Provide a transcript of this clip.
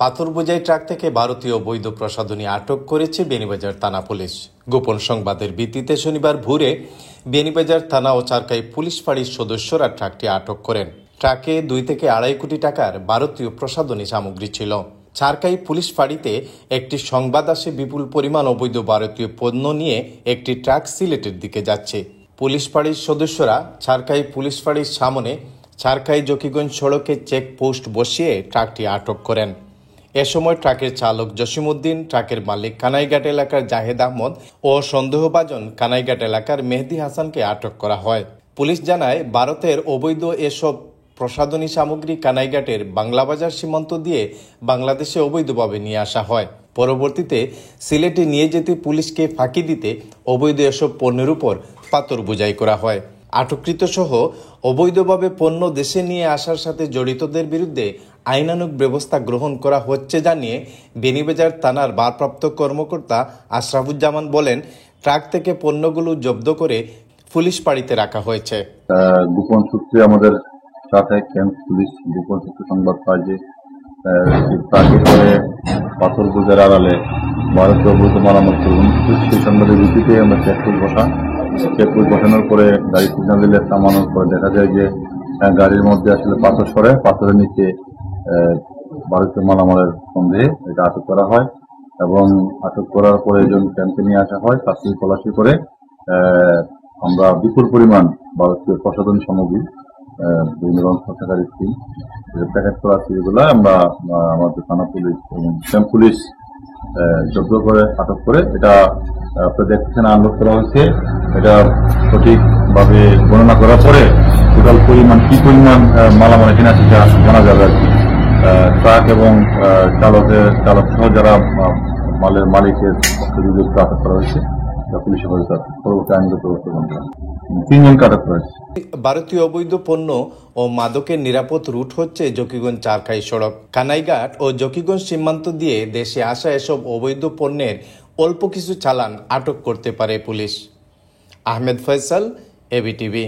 পাথর বোঝাই ট্রাক থেকে ভারতীয় বৈধ প্রসাধনী আটক করেছে বেনিবাজার থানা পুলিশ। গোপন সংবাদের ভিত্তিতে শনিবার ভোরে বেনিবাজার থানা ও চারকাই পুলিশ ফাঁড়ির সদস্যরা ট্রাকটি আটক করেন। ট্রাকে 2 থেকে 2.5 কোটি টাকার ভারতীয় প্রসাধনী সামগ্রী ছিল। চারকাই পুলিশ ফাঁড়িতে একটি সংবাদ আসে বিপুল পরিমাণ অবৈধ ভারতীয় পণ্য নিয়ে একটি ট্রাক সিলেটের দিকে যাচ্ছে। পুলিশ ফাঁড়ির সদস্যরা চারকাই পুলিশ ফাঁড়ির সামনে চারকাই জকিগঞ্জ সড়কে চেকপোস্ট বসিয়ে ট্রাকটি আটক করেন। এ সময় ট্রাকের চালক জসিমউদ্দিন, ট্রাকের মালিক কানাইঘাট এলাকার জাহেদ আহমদ ও সন্দেহভাজন কানাইঘাট এলাকার মেহেদি হাসানকে আটক করা হয়। পুলিশ জানায়, ভারতের অবৈধ এসব প্রসাধনী সামগ্রী কানাইঘাটের বাংলাবাজার সীমান্ত দিয়ে বাংলাদেশে অবৈধভাবে নিয়ে আসা হয়। পরবর্তীতে সিলেটে নিয়ে যেতে পুলিশকে ফাঁকি দিতে অবৈধ এসব পণ্যের উপর পাথর বোঝাই করা হয়। আটককৃত সহ অবৈধভাবে পণ্য দেশে নিয়ে আসার সাথে জড়িতদের বিরুদ্ধে আইনানুগ ব্যবস্থা গ্রহণ করা হচ্ছে জানিয়ে বেনিবাজার থানার ভারপ্রাপ্ত কর্মকর্তা আশরাফুজ্জামান বলেন, ট্রাক থেকে পণ্যগুলো জব্দ করে পুলিশ ফাঁড়িতে রাখা হয়েছে। গোপন সূত্রে আমাদের ট্রাফিক ক্যাম্প পুলিশ গোপন সূত্রে সংবাদ পায় যে ট্রাকে করে পাথর বোঝার আড়ালে ভারতীয় অবৈধ মালামাল পরিবহন। সেই সংবাদের ভিত্তিতে আমরা চেকপোস্ট বসানোর পরে গাড়ি সিগন্যাল দিলে থামানোর পরে দেখা যায় যে গাড়ির মধ্যে আসলে পাথর সরে, পাথরের নিচে ভারতীয় মালামালের সন্দেহে এটা আটক করা হয় এবং আটক করার পরে একজন ক্যাম্পে নিয়ে আসা হয়। প্রাথমিক তল্লাশি করে আমরা বিপুল পরিমাণ ভারতীয় প্রসাধনী সামগ্রী বিভিন্ন সরকারি স্কিম প্যাকেট করা আছে, এগুলো আমরা আমাদের থানা পুলিশ এবং ক্যাম্প পুলিশ জব্দ করে আটক করে এটা আপনারা দেখছেন আনলোড করা হয়েছে। এটা সঠিকভাবে গণনা করার পরে টোটাল পরিমাণ কি পরিমাণ মালামাল এখানে আছে সেটা জানা যাবে আর কি। ট্রাক এবং চালক সহ যারা মালের মালিকের বিরুদ্ধে আটক করা হয়েছে পুলিশ পরবর্তী আইনগত ব্যবস্থা গ্রহণ করা। 3 জনকে আটক করা হয়েছে। ভারতীয় অবৈধ পণ্য ও মাদকের নিরাপদ রুট হচ্ছে জকিগঞ্জ চারকাই সড়ক। কানাইঘাট ও জকিগঞ্জ সীমান্ত দিয়ে দেশে আসা এসব অবৈধ পণ্যের অল্প কিছু চালান আটক করতে পারে পুলিশ। আহমেদ ফয়সাল, এবিটিভি।